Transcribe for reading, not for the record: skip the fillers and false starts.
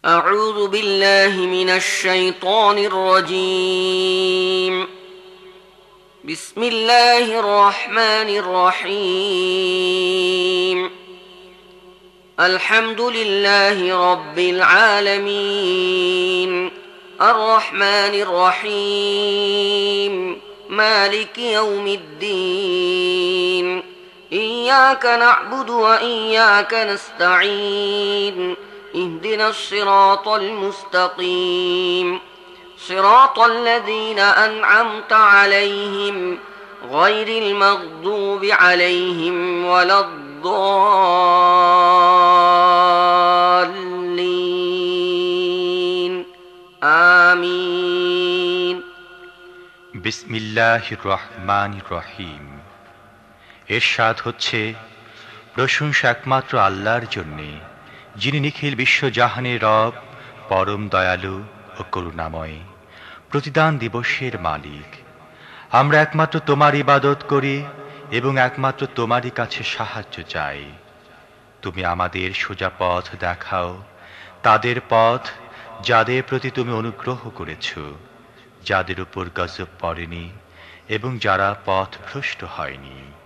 أعوذ بالله من الشيطان الرجيم. بسم الله الرحمن الرحيم. الحمد لله رب العالمين، الرحمن الرحيم، مالك يوم الدين. إياك نعبد وإياك نستعين. اهدنا الصراط المستقيم، صراط الذين أنعمت عليهم غير المغضوب عليهم ولا الضالين. آمين. বিসমিল্লাহির রহমানির রহিম। এরশাদ হচ্ছে, প্রশংসা একমাত্র আল্লাহর জন্যে, যিনি নিখিল বিশ্বজাহানের রব, পরম দয়ালু ও করুণাময়, প্রতিদান দিবসের মালিক। আমরা একমাত্র তোমার ইবাদত করি এবং একমাত্র তোমারই কাছে সাহায্য চাই। তুমি আমাদের সোজা পথ দেখাও, তাদের পথ যাদের প্রতি তুমি অনুগ্রহ করেছ, যাদের উপর গজব পড়েনি এবং যারা পথভ্রষ্ট হয়নি।